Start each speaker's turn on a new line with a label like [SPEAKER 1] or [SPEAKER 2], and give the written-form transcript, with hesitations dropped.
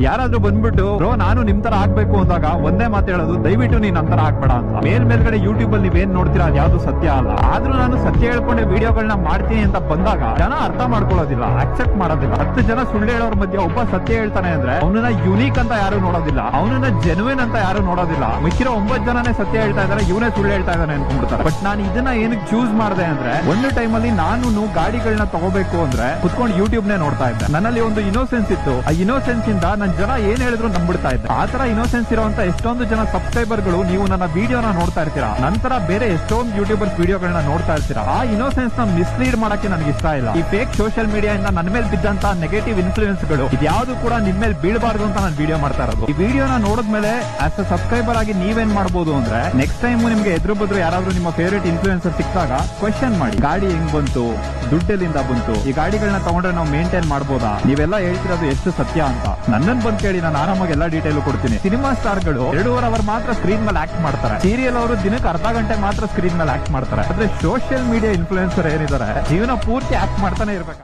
[SPEAKER 1] ಯಾರಾದ್ರೂ ಬಂದ್ಬಿಟ್ಟು ಬ್ರೋ ನಾನು ನಿಮ್ ತರ ಆಗ್ಬೇಕು ಅಂದಾಗ ಒಂದೇ ಮಾತು ಹೇಳೋದು, ದಯವಿಟ್ಟು ನೀನ್ ನಂತರ ಆಗ್ಬೇಡ ಅಂತ. ಮೇಲ್ಗಡೆ ಯೂಟ್ಯೂಬ್ ಅಲ್ಲಿ ನೀವೇನ್ ನೋಡ್ತೀರಾ ಅದು ಯಾವ್ದು ಸತ್ಯ ಅಲ್ಲ. ಆದ್ರೂ ನಾನು ಸತ್ಯ ಹೇಳ್ಕೊಂಡೆ ವಿಡಿಯೋಗಳನ್ನ ಮಾಡ್ತೀನಿ ಅಂತ ಬಂದಾಗ ಜನ ಅರ್ಥ ಮಾಡ್ಕೊಳ್ಳೋದಿಲ್ಲ, ಅಕ್ಸೆಪ್ಟ್ ಮಾಡೋದಿಲ್ಲ. 10 ಜನ ಸುಳ್ಳು ಹೇಳೋರ್ ಮಧ್ಯೆ ಒಬ್ಬ ಸತ್ಯ ಹೇಳ್ತಾನೆ ಅಂದ್ರೆ ಅವನನ್ನ ಯುನೀಕ್ ಅಂತ ಯಾರು ನೋಡೋದಿಲ್ಲ, ಅವನನ್ನ ಜೆನ್ಯೂನ್ ಅಂತ ಯಾರು ನೋಡೋದಿಲ್ಲ. ಮಿಕ್ಕಿರೋ 9 ಜನನೇ ಸತ್ಯ ಹೇಳ್ತಾ ಇದಾರೆ, ಇವನೇ ಸುಳ್ಳು ಹೇಳ್ತಾ ಇದ್ದಾನೆ ಅನ್ಕೊಂಡ್ಬಿಡ್ತಾರೆ. ಬಟ್ ನಾನು ಇದನ್ನ ಏನಕ್ಕೆ ಚೂಸ್ ಮಾಡಿದೆ ಅಂದ್ರೆ, ಒಂದು ಟೈಮ್ ಅಲ್ಲಿ ನಾನು ಗಾಡಿಗಳನ್ನ ತಗೋಬೇಕು ಅಂದ್ರೆ ಕುತ್ಕೊಂಡು ಯೂಟ್ಯೂಬ್ ನೇ ನೋಡ್ತಾ ಇದ್ದೆ. ನನ್ನಲ್ಲಿ ಒಂದು ಇನೋಸೆನ್ಸ್ ಇತ್ತು. ಆ ಇನೋಸೆನ್ಸ್ ಇಂದ ನನ್ ಜನ ಏನ್ ಹೇಳಿದ್ರು ನಂಬಿಡ್ತಾ ಇದ್ದೆ. ಆ ತರ ಇನೋಸೆನ್ಸ್ ಇರುವಂತ ಎಷ್ಟೊಂದು ಜನ ಸಬ್ಸ್ಕ್ರೈಬರ್ ಗಳು ನೀವು ನನ್ನ ವಿಡಿಯೋನ ನೋಡ್ತಾ ಇರ್ತೀರಾ, ನಂತರ ಬೇರೆ ಎಷ್ಟೊಂದು ಯೂಟ್ಯೂಬರ್ಸ್ ವಿಡಿಯೋಗಳನ್ನ ನೋಡ್ತಾ ಇರ್ತೀರಾ. ಆ ಇನೋಸೆನ್ಸ್ ನ ಮಿಸ್ಲೀಡ್ ಮಾಡಕ್ಕೆ ನನಗೆ ಇಷ್ಟ ಇಲ್ಲ. ಈ ಫೇಕ್ ಸೋಷಿಯಲ್ ಮೀಡಿಯಾ ಇಂದ ನನ್ನ ಮೇಲೆ ಬಿದ್ದಂತ ನೆಗೆಟಿವ್ ಇನ್ಫ್ಲೂಯೆನ್ಸ್ ಗಳು ಇದ್ಯಾವುದು ಕೂಡ ನಿಮ್ ಮೇಲೆ ಬೀಳಬಾರ್ದು ಅಂತ ನಾನು ವಿಡಿಯೋ ಮಾಡ್ತಾ ಇರೋದು. ಈ ವಿಡಿಯೋನ ನೋಡಿದ್ಮೇಲೆ ಆಸ್ ಅ ಸಬ್ಸ್ಕ್ರೈಬರ್ ಆಗಿ ನೀವೇನ್ ಮಾಡಬಹುದು ಅಂದ್ರೆ, ನೆಕ್ಸ್ಟ್ ಟೈಮ್ ನಿಮ್ಗೆ ಎದುರು ಬದ್ರು ಯಾರಾದ್ರೂ ನಿಮ್ಮ ಫೇವರೇಟ್ ಇನ್ಫ್ಲೂಯೆನ್ಸರ್ ಸಿಕ್ಕಾಗ ಕ್ವೆಶ್ಚನ್ ಮಾಡಿ, ಗಾಡಿ ಹೆಂಗ್ ಬಂತು, ದುಡ್ಡೆಲ್ಲಿಂದ ಬಂತು, ಈ ಗಾಡಿಗಳನ್ನ ತಗೊಂಡ್ರೆ ನಾವು ಮೇಂಟೈನ್ ಮಾಡಬಹುದಾ, ನೀವೆಲ್ಲ ಹೇಳ್ತಿರೋದು ಎಷ್ಟು ಸತ್ಯ ಅಂತ ನನ್ನನ್ ಬಂದ್ ಕೇಳಿ, ನಾನು ಆರಾಮಾಗಿ ಎಲ್ಲಾ ಡೀಟೇಲ್ ಕೊಡ್ತೀನಿ. ಸಿನಿಮಾ ಸ್ಟಾರ್ ಗಳು 2.5 ಅವರ್ ಮಾತ್ರ ಸ್ಕ್ರೀನ್ ಮೇಲೆ ಆಕ್ಟ್ ಮಾಡ್ತಾರೆ. ಸೀರಿಯಲ್ ಅವರು ದಿನಕ್ಕೆ ಅರ್ಧ ಗಂಟೆ ಮಾತ್ರ ಸ್ಕ್ರೀನ್ ಮೇಲೆ ಆಕ್ಟ್ ಮಾಡ್ತಾರೆ. ಆದ್ರೆ ಸೋಷಿಯಲ್ ಮೀಡಿಯಾ ಇನ್ಫ್ಲೂಯೆನ್ಸರ್ ಏನಿದ್ದಾರೆ ಜೀವನ ಪೂರ್ತಿ ಆಕ್ಟ್ ಮಾಡ್ತಾನೆ ಇರ್ಬೇಕು.